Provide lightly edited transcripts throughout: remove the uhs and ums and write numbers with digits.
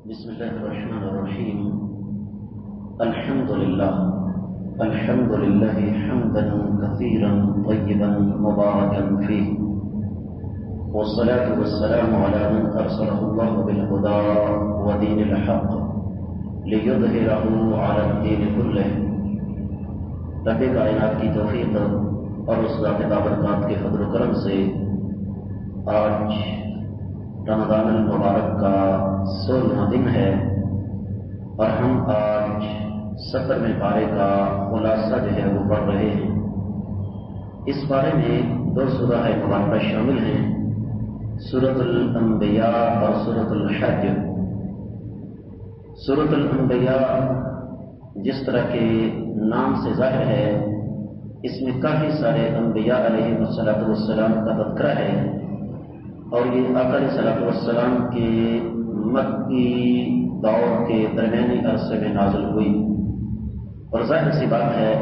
بسم الله الرحمن الرحيم. الحمد لله حمدا كثيرا طيبا مباركا فيه، والصلاة والسلام على من أرسله الله بالهدى ودين الحق ليظهره على الدين كله. رب کائنات کی توفیق اور اس ذات بابرکات کے فضل و کرم سے آج رمضان المبارک کا 16واں دن ہے اور ہم آج 17ویں پارے کا خلاصہ جو ہے وہ پڑھ رہے ہیں۔ اس پارے میں 2 سورہ مبارکہ شامل ہیں، سورۃ الانبیاء اور سورۃ الحج۔ سورۃ الانبیاء جس طرح کے نام سے ظاہر ہے، اس میں کافی سارے انبیاء علیہ السلام کا تذکرہ ہے، اور یہ آقا علیہ السلام کے مکی دور کے درمیانی عرصے میں نازل ہوئی، اور ظاہر سی بات ہے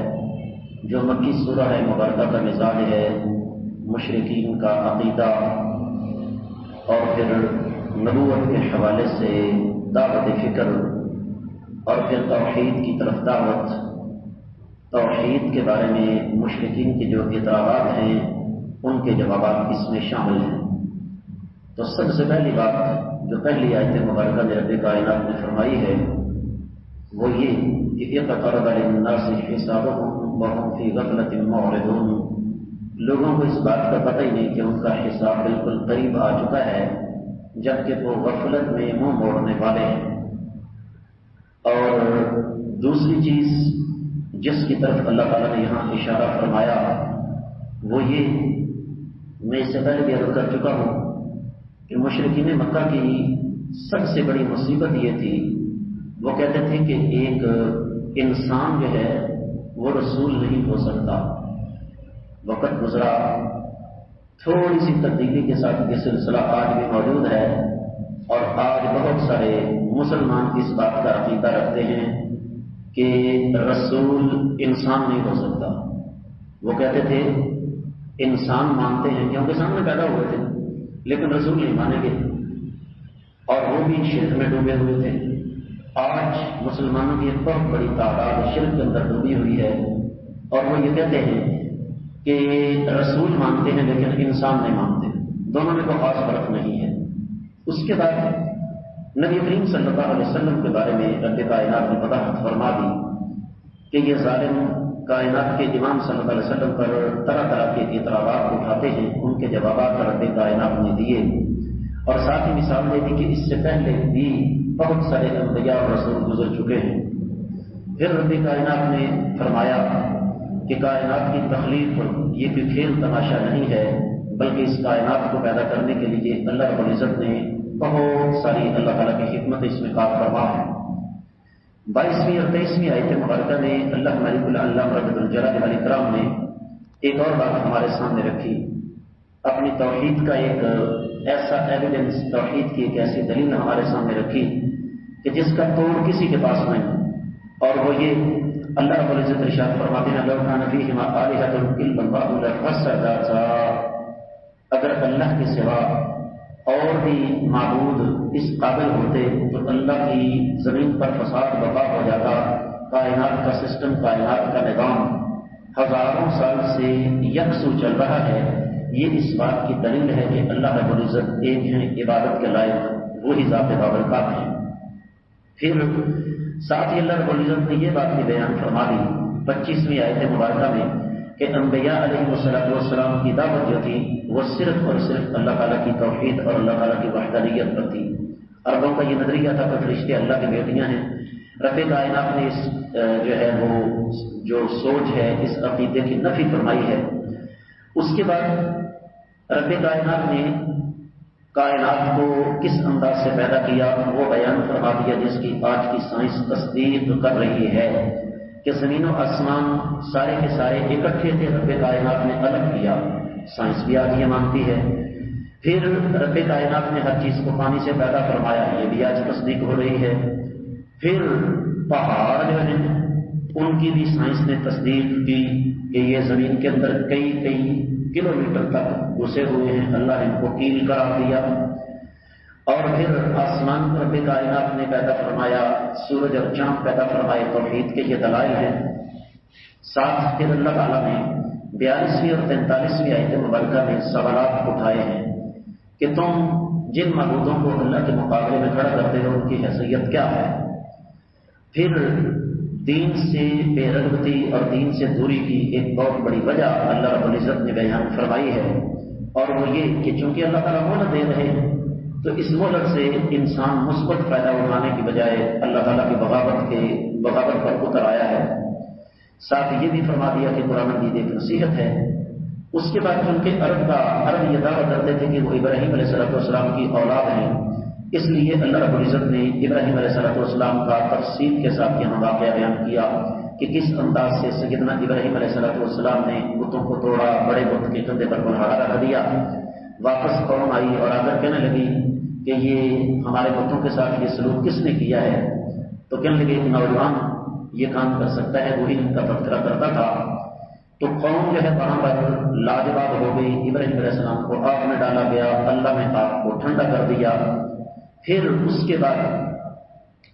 جو مکی سورہ مبارکہ کا مزاج ہے مشرکین کا عقیدہ اور پھر نبوت کے حوالے سے دعوت فکر اور پھر توحید کی طرف دعوت، توحید کے بارے میں مشرکین کے جو اعتراضات ہیں ان کے جوابات اس میں شامل ہیں۔ تو سب سے پہلی بات جو پہلی آیت مبارکہ میں رب کائنات نے فرمائی ہے وہ یہ کہ اقترب للناس حسابهم وهم في غفلة معرضون۔ لوگوں کو اس بات کا پتہ ہی نہیں کہ ان کا حساب بالکل قریب آ چکا ہے، جبکہ وہ غفلت میں منہ موڑنے والے ہیں۔ اور دوسری چیز جس کی طرف اللہ تعالیٰ نے یہاں اشارہ فرمایا وہ یہ، میں اس سے پہلے بھی عرض کر چکا ہوں کہ مشرکین مکہ کی سب سے بڑی مصیبت یہ تھی، وہ کہتے تھے کہ ایک انسان جو ہے وہ رسول نہیں ہو سکتا۔ وقت گزرا، تھوڑی سی تبدیلی کے ساتھ یہ سلسلہ آج بھی موجود ہے، اور آج بہت سارے مسلمان اس بات کا عقیدہ رکھتے ہیں کہ رسول انسان نہیں ہو سکتا۔ وہ کہتے تھے انسان مانتے ہیں کیونکہ سامنے پیدا ہوئے تھے، لیکن رسول نہیں مانیں گے، اور وہ بھی شرک میں ڈوبے ہوئے تھے۔ آج مسلمانوں کی ایک بہت بڑی تعداد شرک کے اندر ڈوبی ہوئی ہے، اور وہ یہ کہتے ہیں کہ رسول مانتے ہیں لیکن انسان نہیں مانتے، دونوں میں کوئی خاص فرق نہیں ہے۔ اس کے بعد نبی کریم صلی اللہ علیہ وسلم کے بارے میں رب کائنات نے وضاحت فرما دی کہ یہ ظالم کائنات کے امام صلی اللہ علیہ وسلم پر طرح طرح کے اعتراضات اٹھاتے ہیں، ان کے جوابات رب کائنات نے دیے، اور ساتھ ہی مثال دے دی کہ اس سے پہلے بھی بہت سارے انبیاء اور رسول گزر چکے ہیں۔ پھر رب کائنات نے فرمایا کہ کائنات کی تخلیق یہ کوئی کھیل تماشا نہیں ہے، بلکہ اس کائنات کو پیدا کرنے کے لیے اللہ رب العزت نے بہت ساری اللہ تعالیٰ کی حکمت اس میں کار فرما ہے۔ 22ویں اور 23ویں آیت مبارکہ میں اللہ مالک العلام رب الجلال والاکرام نے ایک اور بات ہمارے سامنے رکھی، اپنی توحید کا ایک ایسا ایویڈنس، توحید کی ایک ایسی دلیل ہمارے سامنے رکھی کہ جس کا توڑ کسی کے پاس نہیں، اور وہ یہ اللہ رب العزت ارشاد فرماتے ہیں لو کان فیہما آلہۃ الا اللہ لفسدتا، اگر اللہ کے سوا اور بھی معبود اس قابل ہوتے تو اللہ کی زمین پر فساد برپا ہو جاتا۔ کائنات کا سسٹم، کائنات کا نظام ہزاروں سال سے یکسو چل رہا ہے، یہ اس بات کی دلیل ہے کہ اللہ رب العزت ایک ہیں، عبادت کے لائق وہی ذات بابرکات ہیں۔ پھر ساتھ ہی اللہ رب العزت نے یہ بات بھی بیان فرما دی 25ویں آیت مبارکہ میں کہ انبیاء علیہ السلام کی دعوت جو تھی وہ صرف اور صرف اللہ تعالیٰ کی توحید اور اللہ تعالیٰ کی وحدانیت پر تھی۔ عربوں کا یہ نظریہ تھا کہ فرشتے اللہ کی بیٹیاں ہیں۔ رب کائنات نے اس جو ہے وہ جو سوچ ہے اس عقیدے کی نفی فرمائی ہے۔ اس کے بعد رب کائنات نے کائنات کو کس انداز سے پیدا کیا وہ بیان فرما دیا، جس کی آج کی سائنس تصدیق کر رہی ہے کہ زمین و آسمان سارے کے سارے اکٹھے تھے، رب کائنات نے الگ کیا، سائنس بھی آج یہ مانتی ہے۔ پھر رب کائنات نے ہر چیز کو پانی سے پیدا فرمایا، یہ بھی آج تصدیق ہو رہی ہے۔ پھر پہاڑ جو ہیں ان کی بھی سائنس نے تصدیق کی کہ یہ زمین کے اندر کئی کلومیٹر تک گھسے ہوئے ہیں، اللہ نے ان کو کیل قرار دیا۔ اور پھر آسمان پر رب کائنات نے پیدا فرمایا، سورج اور چاند پیدا فرمائے، توحید کے یہ دلائل ہیں۔ ساتھ پھر اللہ تعالیٰ نے 42ویں اور 43ویں آیت مبارکہ میں سوالات اٹھائے ہیں کہ تم جن معبودوں کو اللہ کے مقابلے میں کھڑا کرتے ہو ان کی حیثیت کیا ہے۔ پھر دین سے بے رغبتی اور دین سے دوری کی ایک بہت بڑی وجہ اللہ رب العزت نے بیان فرمائی ہے، اور وہ یہ کہ چونکہ اللہ تعالیٰ مہلت دے رہے ہیں تو اس مہلت سے انسان مثبت فائدہ اٹھانے کی بجائے اللہ تعالیٰ کی بغاوت پر اتر آیا ہے۔ ساتھ یہ بھی فرما دیا کہ قرآن مجید ایک نصیحت ہے۔ اس کے بعد چونکہ عرب یہ دعویٰ کرتے تھے کہ وہ ابراہیم علیہ السلام کی اولاد ہیں، اس لیے اللہ رب العزت نے ابراہیم علیہ السلام کا تفصیل کے ساتھ یہاں واقعہ بیان کیا کہ کس انداز سے سیدنا ابراہیم علیہ السلام نے بتوں کو توڑا، بڑے بت کے کندھے پر کلہاڑا رکھ دیا۔ واپس قوم آئی اور آ کر کہنے لگی کہ یہ ہمارے بتوں کے ساتھ یہ سلوک کس نے کیا ہے؟ تو کہنے لگے ایک نوجوان یہ کام کر سکتا ہے، وہی ان کا تذکرہ کرتا تھا۔ تو قوم جو ہے وہاں پر لاجواب ہو گئی، ابراہیم علیہ السلام کو آگ میں ڈالا گیا، اللہ نے آگ کو ٹھنڈا کر دیا۔ پھر اس کے بعد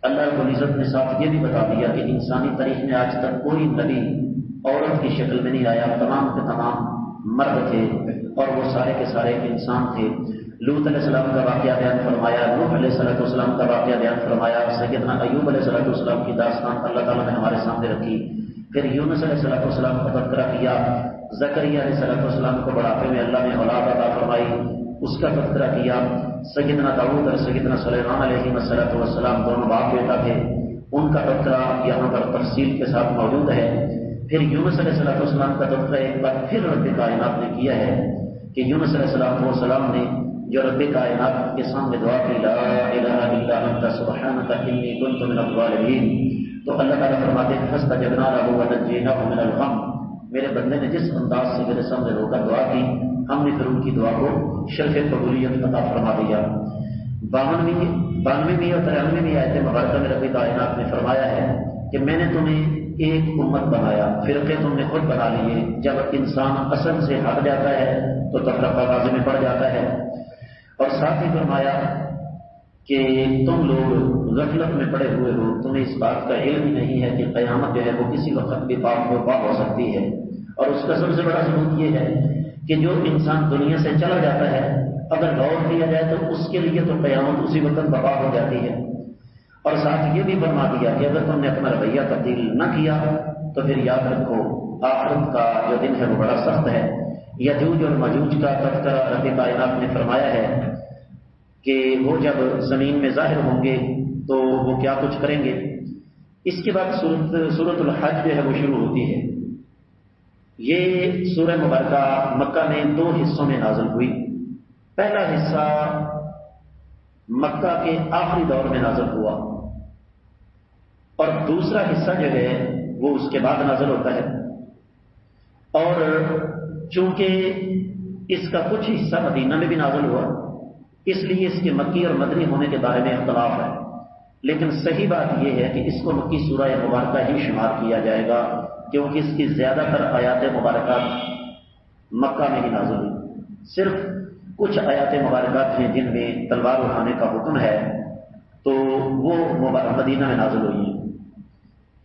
اللہ رب العزت نے ساتھ یہ بھی بتا دیا کہ انسانی تاریخ میں آج تک کوئی نبی عورت کی شکل میں نہیں آیا، تمام کے تمام مرد تھے اور وہ سارے کے سارے انسان تھے۔ لوط علیہ السلام کا واقعہ بیان فرمایا، نوح علیہ السلام کا واقعہ بیان فرمایا، سیدنا ایوب علیہ السلام کی داستان اللہ تعالیٰ نے ہمارے سامنے رکھی۔ پھر یونس علیہ السلام کا تذکرہ کیا، زکریا علیہ السلام کو بڑھاپے میں اللہ نے اولاد عطا فرمائی، اس کا تذکرہ کیا۔ سیدنا داؤد اور سیدنا سلیمان علیہ السلام دونوں باپ بیٹا تھے، ان کا تذکرہ یہاں پر تفصیل کے ساتھ موجود ہے۔ پھر یونس علیہ السلام کا تذکرہ ایک بار پھر رب کائنات نے کیا ہے کہ یونس علیہ السلام نے جو رب کائنات کے سامنے دعا کی، لا الہ الا انت سبحانک انی کنت من الظالمین، تو اللہ تعالیٰ فرماتے ہیں فاستجبنا لہ ونجیناہ من الغم، میرے بندے نے جس انداز سے میرے سامنے رو کر دعا کی، ہم نے پھر ان کی دعا کو شرف قبولیت عطا فرما دیا۔ 92ویں اور 93ویں آیت مبارکہ میں رب کائنات نے فرمایا ہے کہ میں نے تمہیں ایک امت بنایا، فرقے تم نے خود بنا لیے۔ جب انسان اصل سے ہٹ جاتا ہے تو تفرقہ بازی میں پڑ جاتا ہے۔ اور ساتھ ہی فرمایا کہ تم لوگ غفلت میں پڑے ہوئے ہو، تمہیں اس بات کا علم ہی نہیں ہے کہ قیامت جو ہے وہ کسی وقت بھی پاک ہو سکتی ہے۔ اور اس کا سب سے بڑا ثبوت یہ ہے کہ جو انسان دنیا سے چلا جاتا ہے اگر غور کیا جائے تو اس کے لیے تو قیامت اسی وقت برپا ہو جاتی ہے۔ اور ساتھ یہ بھی فرما دیا کہ اگر تم نے اپنا رویہ تبدیل نہ کیا تو پھر یاد رکھو آخرت کا جو دن ہے وہ بڑا سخت ہے۔ یجوج اور مجوج کا تذکرہ رب کائنات نے فرمایا ہے کہ وہ جب زمین میں ظاہر ہوں گے تو وہ کیا کچھ کریں گے۔ اس کے بعد سورۃ الحج جو ہے وہ شروع ہوتی ہے۔ یہ سورہ مبارکہ مکہ میں 2 حصوں میں نازل ہوئی۔ پہلا حصہ مکہ کے آخری دور میں نازل ہوا اور دوسرا حصہ جو ہے وہ اس کے بعد نازل ہوتا ہے۔ اور چونکہ اس کا کچھ حصہ مدینہ میں بھی نازل ہوا اس لیے اس کے مکی اور مدنی ہونے کے بارے میں اختلاف ہے، لیکن صحیح بات یہ ہے کہ اس کو مکی سورہ مبارکہ ہی شمار کیا جائے گا کیونکہ اس کی زیادہ تر آیات مبارکات مکہ میں ہی نازل ہوئی۔ صرف کچھ آیات مبارکات ہیں جن میں تلوار اٹھانے کا حکم ہے تو وہ مدینہ میں نازل ہوئی ہیں۔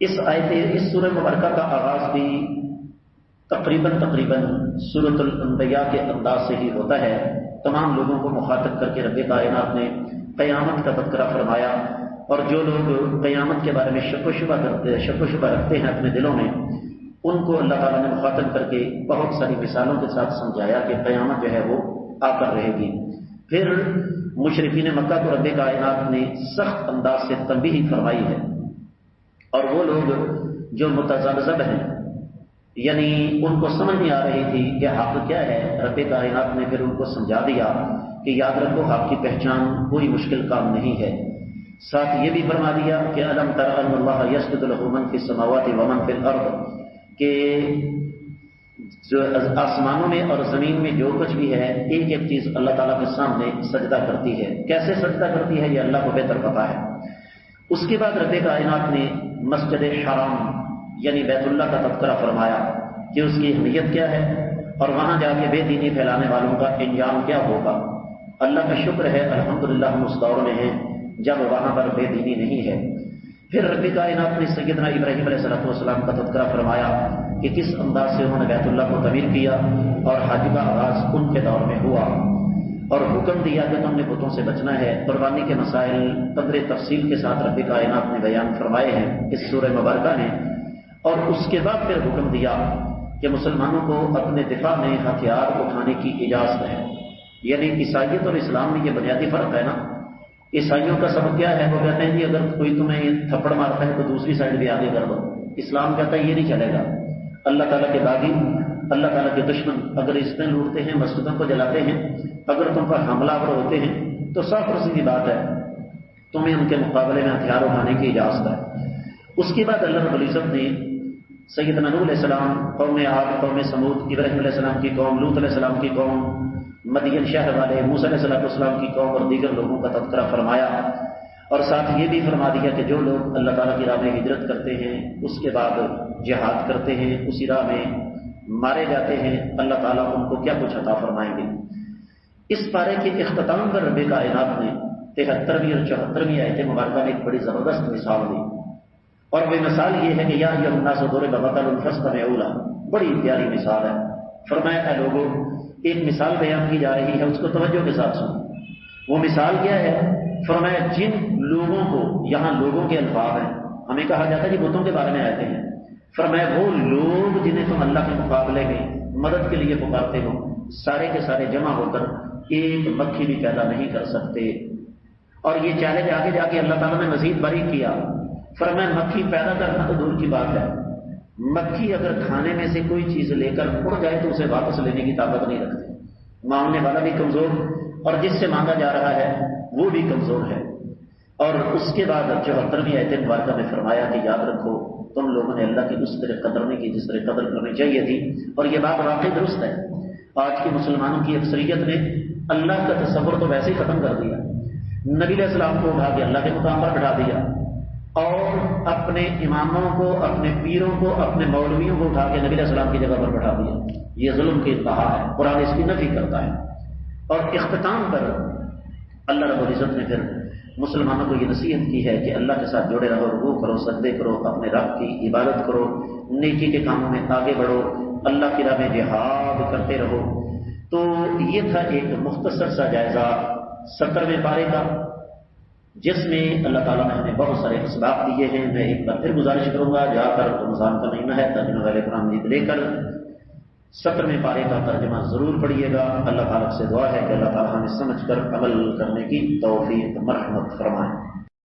اس سورہ مبارکہ کا آغاز بھی تقریباً سورۃ الانبیاء کے انداز سے ہی ہوتا ہے۔ تمام لوگوں کو مخاطب کر کے رب کائنات نے قیامت کا تذکرہ فرمایا، اور جو لوگ قیامت کے بارے میں شک و شبہ رکھتے ہیں اپنے دلوں میں ان کو اللہ تعالیٰ نے مخاطب کر کے بہت ساری مثالوں کے ساتھ سمجھایا کہ قیامت جو ہے وہ آ کر رہے گی۔ پھر مشرکین مکہ کو رب کائنات نے سخت انداز سے تنبیہ فرمائی ہے، اور وہ لوگ جو متذبذب ہیں یعنی ان کو سمجھ نہیں آ رہی تھی کہ حق کیا ہے، رب کائنات نے پھر ان کو سمجھا دیا کہ یاد رکھو حق کی پہچان کوئی مشکل کام نہیں ہے۔ ساتھ یہ بھی فرما دیا کہ الم تر ان اللہ یسجد لہ من فی السماوات ومن فی الارض، کہ جو آسمانوں میں اور زمین میں جو کچھ بھی ہے ایک ایک چیز اللہ تعالیٰ کے سامنے سجدہ کرتی ہے۔ کیسے سجدہ کرتی ہے یہ اللہ کو بہتر پتہ ہے۔ اس کے بعد رب کائنات نے مسجد حرام یعنی بیت اللہ کا تذکرہ فرمایا کہ اس کی اہمیت کیا ہے اور وہاں جا کے بے دینی پھیلانے والوں کا انجام کیا ہوگا۔ اللہ کا شکر ہے الحمدللہ ہم اس دور میں ہیں جب وہاں پر بے دینی نہیں ہے۔ پھر رب کائنات نے سیدنا ابراہیم علیہ السلام کا تذکرہ فرمایا کہ کس انداز سے انہوں نے بیت اللہ کو تعمیر کیا اور حج کا آغاز ان کے دور میں ہوا، اور حکم دیا کہ تم نے بتوں سے بچنا ہے۔ قربانی کے مسائل قدر تفصیل کے ساتھ رب کائنات نے بیان فرمائے ہیں اس سورہ مبارکہ نے، اور اس کے بعد پھر حکم دیا کہ مسلمانوں کو اپنے دفاع میں ہتھیار اٹھانے کی اجازت ہے۔ یعنی عیسائیت اور اسلام میں یہ بنیادی فرق ہے نا۔ عیسائیوں کا سبب کیا ہے؟ وہ کہتے ہیں جی اگر کوئی تمہیں تھپڑ مارتا ہے تو دوسری سائڈ بھی آگے کر دو۔ اسلام کہتا ہے یہ نہیں چلے گا۔ اللہ تعالیٰ کے باغی، اللہ تعالیٰ کے دشمن اگر رشتے لوٹتے ہیں، مسجدوں کو جلاتے ہیں، اگر تم پر حملہ آور ہوتے ہیں تو صاف اور سیدھی بات ہے تمہیں ان کے مقابلے میں ہتھیار اٹھانے کی اجازت ہے۔ اس کے بعد اللہ رب العزت نے سیدنا نوح علیہ السلام، قوم عاد، قوم سمود، ابراہیم علیہ السلام کی قوم، لوط علیہ السلام کی قوم، مدین شہر والے، موسیٰ علیہ السلام کی قوم اور دیگر لوگوں کا تذکرہ فرمایا، اور ساتھ یہ بھی فرما دیا کہ جو لوگ اللہ تعالیٰ کی راہ میں ہجرت کرتے ہیں، اس کے بعد جہاد کرتے ہیں، اسی راہ میں مارے جاتے ہیں، اللہ تعالیٰ ان کو کیا کچھ عطا فرمائیں گے۔ اس پارے کے اختتام پر رب کائنات نے 73ویں اور 74ویں آیت مبارکہ میں ایک بڑی زبردست مثال دی، اور وہ مثال یہ ہے کہ یا ایھا الناس ضرب مثل فاستمعوا لہ، بڑی پیاری مثال ہے۔ فرمایا اے لوگوں، ایک مثال بیان کی جا رہی ہے، اس کو توجہ کے ساتھ سنو۔ وہ مثال کیا ہے؟ فرمایا جن لوگوں کو، یہاں لوگوں کے الفاظ ہیں، ہمیں کہا جاتا ہے جی بتوں کے بارے میں آتے ہیں، فرمایا وہ لوگ جنہیں تم اللہ کے مقابلے میں مدد کے لیے پکارتے ہو، سارے کے سارے جمع ہو کر ایک مکھی بھی پیدا نہیں کر سکتے۔ اور یہ چیلنج آگے جا کے اللہ تعالیٰ نے مزید باریک کیا، فرمایا مکھی پیدا کرنا تو دور کی بات ہے، مکھی اگر کھانے میں سے کوئی چیز لے کر اڑ جائے تو اسے واپس لینے کی طاقت نہیں رکھتی، مانگنے والا بھی کمزور اور جس سے مانگا جا رہا ہے وہ بھی کمزور ہے۔ اور اس کے بعد 74ویں آیت مبارکہ میں فرمایا کہ یاد رکھو تم لوگوں نے اللہ کی اس طرح قدر نہیں کی جس طرح قدر کرنی چاہیے تھی، اور یہ بات واقعی درست ہے۔ آج کے مسلمانوں کی اکثریت نے اللہ کا تصور تو ویسے ہی ختم کر دیا، نبی علیہ السلام کو اٹھا کے اللہ کے مقام پر بٹھا دیا، اور اپنے اماموں کو، اپنے پیروں کو، اپنے مولویوں کو اٹھا کے نبی علیہ السلام کی جگہ پر بٹھا دیا۔ یہ ظلم کی انتہا ہے، قرآن اس کی نفی کرتا ہے۔ اور اختتام پر اللہ رب العزت نے پھر مسلمانوں کو یہ نصیحت کی ہے کہ اللہ کے ساتھ جڑے رہو، رکوع کرو، سجدے کرو، اپنے رب کی عبادت کرو، نیکی کے کاموں میں آگے بڑھو، اللہ کی راہ میں جہاد کرتے رہو۔ تو یہ تھا ایک مختصر سا جائزہ 70ویں پارے کا، جس میں اللہ تعالیٰ نے ہمیں بہت سارے اسباق دیے ہیں۔ میں ایک بار پھر گزارش کروں گا، جا کر رمضان کا مہینہ ہے، ترجمہ والے قرآن مجید لے کر 70ویں پارے کا ترجمہ ضرور پڑھیے گا۔ اللہ تعالیٰ سے دعا ہے کہ اللہ تعالیٰ ہمیں سمجھ کر عمل کرنے کی توفیق مرحمت فرمائے۔